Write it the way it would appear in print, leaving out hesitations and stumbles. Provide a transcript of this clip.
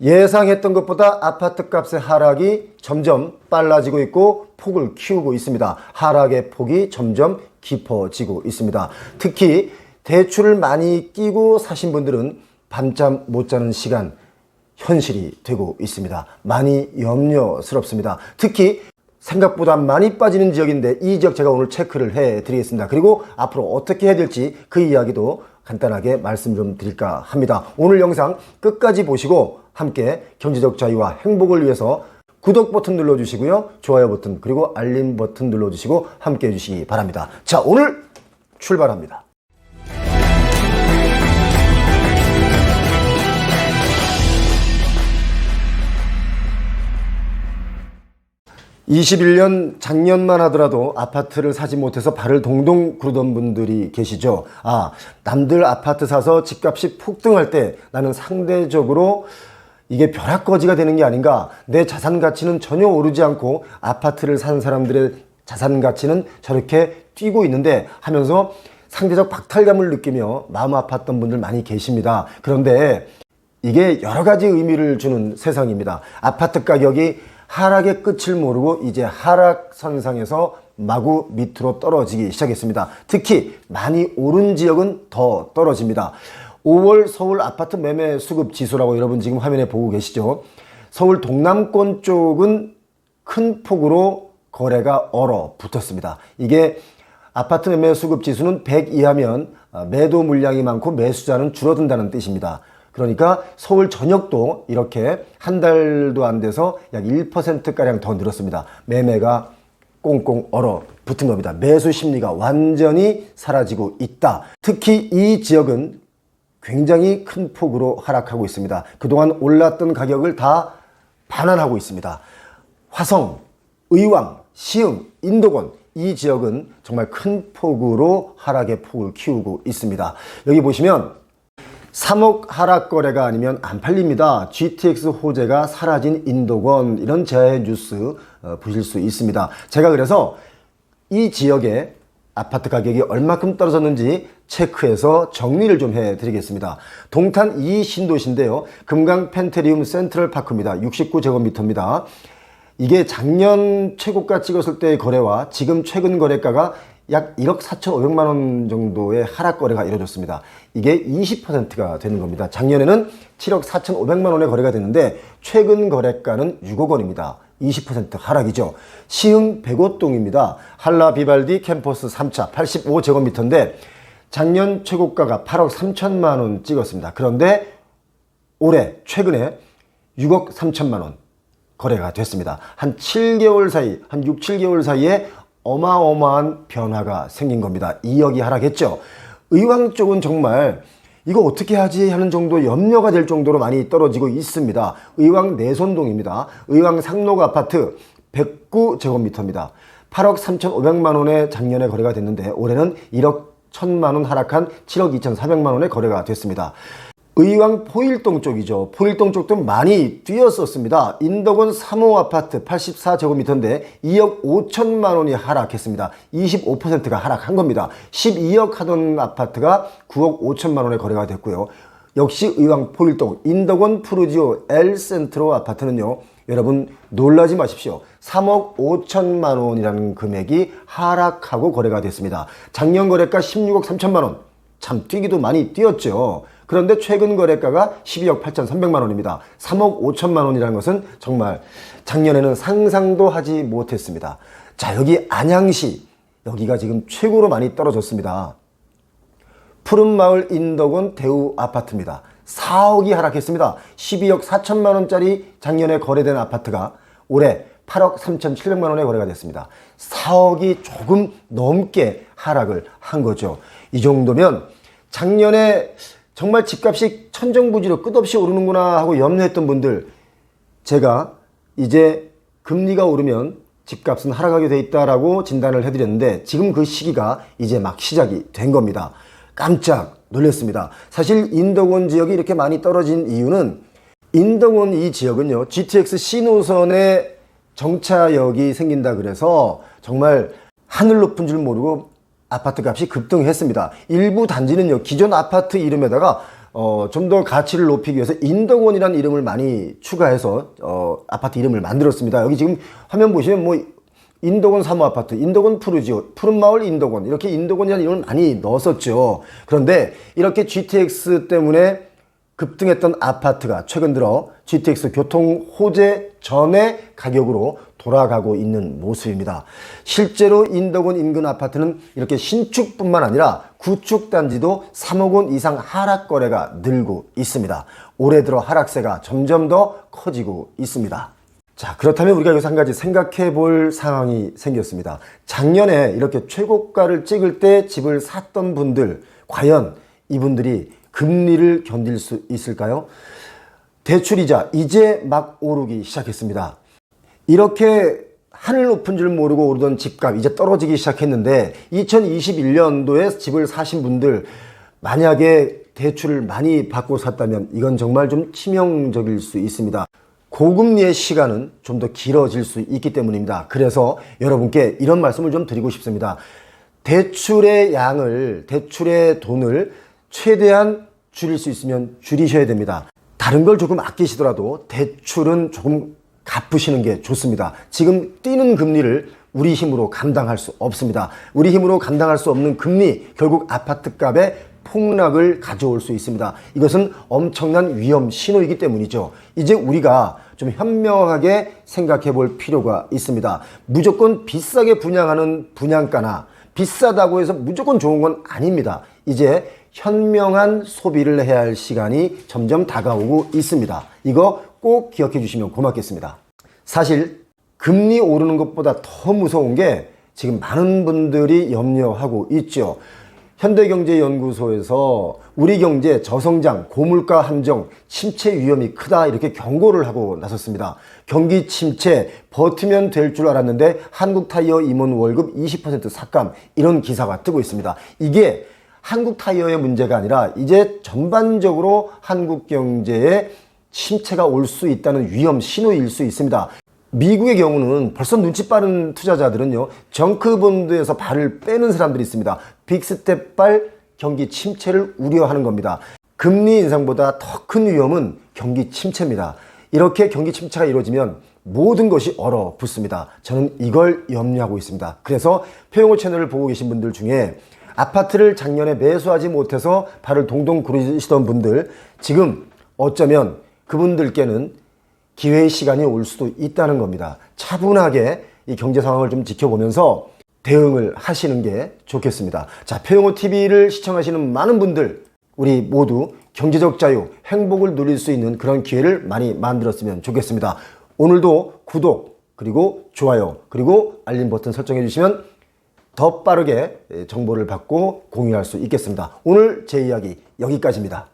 예상했던 것보다 아파트 값의 하락이 점점 빨라지고 있고 폭을 키우고 있습니다. 하락의 폭이 점점 깊어지고 있습니다. 특히 대출을 많이 끼고 사신 분들은 밤잠 못 자는 시간 현실이 되고 있습니다. 많이 염려스럽습니다. 특히 생각보다 많이 빠지는 지역인데 이 지역 제가 오늘 체크를 해 드리겠습니다. 그리고 앞으로 어떻게 해야 될지 그 이야기도 간단하게 말씀 좀 드릴까 합니다. 오늘 영상 끝까지 보시고 함께 경제적 자유와 행복을 위해서 구독 버튼 눌러주시고요. 좋아요 버튼 그리고 알림 버튼 눌러주시고 함께 해주시기 바랍니다. 자, 오늘 출발합니다. 21년 작년만 하더라도 아파트를 사지 못해서 발을 동동 구르던 분들이 계시죠. 남들 아파트 사서 집값이 폭등할 때 나는 상대적으로 이게 벼락거지가 되는 게 아닌가, 내 자산 가치는 전혀 오르지 않고 아파트를 산 사람들의 자산 가치는 저렇게 뛰고 있는데 하면서 상대적 박탈감을 느끼며 마음 아팠던 분들 많이 계십니다. 그런데 이게 여러 가지 의미를 주는 세상입니다. 아파트 가격이 하락의 끝을 모르고 이제 하락선상에서 마구 밑으로 떨어지기 시작했습니다. 특히 많이 오른 지역은 더 떨어집니다. 5월 서울 아파트 매매 수급 지수라고 여러분 지금 화면에 보고 계시죠. 서울 동남권 쪽은 큰 폭으로 거래가 얼어붙었습니다. 이게 아파트 매매 수급 지수는 100 이하면 매도 물량이 많고 매수자는 줄어든다는 뜻입니다. 그러니까 서울 전역도 이렇게 한 달도 안 돼서 약 1%가량 더 늘었습니다. 매매가 꽁꽁 얼어붙은 겁니다. 매수 심리가 완전히 사라지고 있다. 특히 이 지역은 굉장히 큰 폭으로 하락하고 있습니다. 그동안 올랐던 가격을 다 반환하고 있습니다. 화성, 의왕, 시흥, 인도권 이 지역은 정말 큰 폭으로 하락의 폭을 키우고 있습니다. 여기 보시면 3억 하락 거래가 아니면 안 팔립니다. GTX 호재가 사라진 인도권, 이런 재해 뉴스 보실 수 있습니다. 제가 그래서 이 지역에 아파트 가격이 얼마큼 떨어졌는지 체크해서 정리를 좀 해드리겠습니다. 동탄 2 신도시인데요. 금강 펜테리움 센트럴파크입니다. 69제곱미터입니다. 이게 작년 최고가 찍었을 때의 거래와 지금 최근 거래가가 약 1억 4,500만 원 정도의 하락 거래가 이루어졌습니다. 이게 20%가 되는 겁니다. 작년에는 7억 4,500만 원의 거래가 됐는데 최근 거래가는 6억 원입니다. 20% 하락이죠. 시흥 백오동입니다. 한라 비발디 캠퍼스 3차 85제곱미터인데 작년 최고가가 8억 3천만 원 찍었습니다. 그런데 올해 최근에 6억 3천만 원 거래가 됐습니다. 한 7개월 사이, 한 6, 7개월 사이에 어마어마한 변화가 생긴 겁니다. 2억이 하락했죠. 의왕 쪽은 정말 이거 어떻게 하지 하는 정도 염려가 될 정도로 많이 떨어지고 있습니다. 의왕 내손동입니다. 의왕 상록 아파트 109제곱미터입니다. 8억 3,500만 원에 작년에 거래가 됐는데 올해는 1억 1천만 원 하락한 7억 2,400만 원에 거래가 됐습니다. 의왕 포일동 쪽이죠. 포일동 쪽도 많이 뛰었었습니다. 인덕원 3호 아파트 84제곱미터인데 2억 5천만 원이 하락했습니다. 25%가 하락한 겁니다. 12억 하던 아파트가 9억 5천만 원에 거래가 됐고요. 역시 의왕 포일동 인덕원 푸르지오 엘센트로 아파트는요, 여러분 놀라지 마십시오. 3억 5천만 원이라는 금액이 하락하고 거래가 됐습니다. 작년 거래가 16억 3천만 원. 참 뛰기도 많이 뛰었죠. 그런데 최근 거래가가 12억 8,300만 원입니다. 3억 5천만 원이라는 것은 정말 작년에는 상상도 하지 못했습니다. 자, 여기 안양시, 여기가 지금 최고로 많이 떨어졌습니다. 푸른마을 인덕원 대우 아파트입니다. 4억이 하락했습니다. 12억 4천만 원짜리 작년에 거래된 아파트가 올해 8억 3,700만 원에 거래가 됐습니다. 4억이 조금 넘게 하락을 한 거죠. 이 정도면 작년에 정말 집값이 천정부지로 끝없이 오르는구나 하고 염려했던 분들, 제가 이제 금리가 오르면 집값은 하락하게 돼 있다라고 진단을 해드렸는데 지금 그 시기가 이제 막 시작이 된 겁니다. 깜짝 놀랐습니다. 사실 인덕원 지역이 이렇게 많이 떨어진 이유는 인덕원 이 지역은요, GTX C노선에 정차역이 생긴다 그래서 정말 하늘 높은 줄 모르고 아파트 값이 급등했습니다. 일부 단지는요, 기존 아파트 이름에다가 좀 더 가치를 높이기 위해서 인덕원이라는 이름을 많이 추가해서 아파트 이름을 만들었습니다. 여기 지금 화면 보시면 뭐 인덕원 사무아파트, 인덕원 푸르지오, 푸른마을 인덕원, 이렇게 인덕원이라는 이름을 많이 넣었었죠. 그런데 이렇게 GTX 때문에 급등했던 아파트가 최근 들어 GTX 교통 호재 전의 가격으로 돌아가고 있는 모습입니다. 실제로 인덕원 인근 아파트는 이렇게 신축뿐만 아니라 구축 단지도 3억 원 이상 하락 거래가 늘고 있습니다. 올해 들어 하락세가 점점 더 커지고 있습니다. 자, 그렇다면 우리가 여기서 한 가지 생각해 볼 상황이 생겼습니다. 작년에 이렇게 최고가를 찍을 때 집을 샀던 분들, 과연 이분들이 금리를 견딜 수 있을까요? 대출이자 이제 막 오르기 시작했습니다. 이렇게 하늘 높은 줄 모르고 오르던 집값 이제 떨어지기 시작했는데 2021년도에 집을 사신 분들, 만약에 대출을 많이 받고 샀다면 이건 정말 좀 치명적일 수 있습니다. 고금리의 시간은 좀 더 길어질 수 있기 때문입니다. 그래서 여러분께 이런 말씀을 좀 드리고 싶습니다. 대출의 돈을 최대한 줄일 수 있으면 줄이셔야 됩니다. 다른 걸 조금 아끼시더라도 대출은 조금 갚으시는 게 좋습니다. 지금 뛰는 금리를 우리 힘으로 감당할 수 없습니다. 우리 힘으로 감당할 수 없는 금리, 결국 아파트 값의 폭락을 가져올 수 있습니다. 이것은 엄청난 위험 신호이기 때문이죠. 이제 우리가 좀 현명하게 생각해 볼 필요가 있습니다. 무조건 비싸게 분양하는 분양가나 비싸다고 해서 무조건 좋은 건 아닙니다. 이제 현명한 소비를 해야 할 시간이 점점 다가오고 있습니다. 이거 꼭 기억해 주시면 고맙겠습니다. 사실 금리 오르는 것보다 더 무서운 게 지금 많은 분들이 염려하고 있죠. 현대경제연구소에서 우리 경제 저성장, 고물가 함정, 침체 위험이 크다 이렇게 경고를 하고 나섰습니다. 경기 침체 버티면 될 줄 알았는데 한국타이어 임원 월급 20% 삭감, 이런 기사가 뜨고 있습니다. 이게 한국타이어의 문제가 아니라 이제 전반적으로 한국 경제에 침체가 올 수 있다는 위험 신호일 수 있습니다. 미국의 경우는 벌써 눈치 빠른 투자자들은요, 정크본드에서 발을 빼는 사람들이 있습니다. 빅스텝발 경기 침체를 우려하는 겁니다. 금리 인상보다 더 큰 위험은 경기 침체입니다. 이렇게 경기 침체가 이루어지면 모든 것이 얼어붙습니다. 저는 이걸 염려하고 있습니다. 그래서 표영호 채널을 보고 계신 분들 중에 아파트를 작년에 매수하지 못해서 발을 동동 구르시던 분들, 지금 어쩌면 그분들께는 기회의 시간이 올 수도 있다는 겁니다. 차분하게 이 경제 상황을 좀 지켜보면서 대응을 하시는 게 좋겠습니다. 자, 표영호 TV를 시청하시는 많은 분들, 우리 모두 경제적 자유, 행복을 누릴 수 있는 그런 기회를 많이 만들었으면 좋겠습니다. 오늘도 구독, 그리고 좋아요, 그리고 알림 버튼 설정해 주시면 더 빠르게 정보를 받고 공유할 수 있겠습니다. 오늘 제 이야기 여기까지입니다.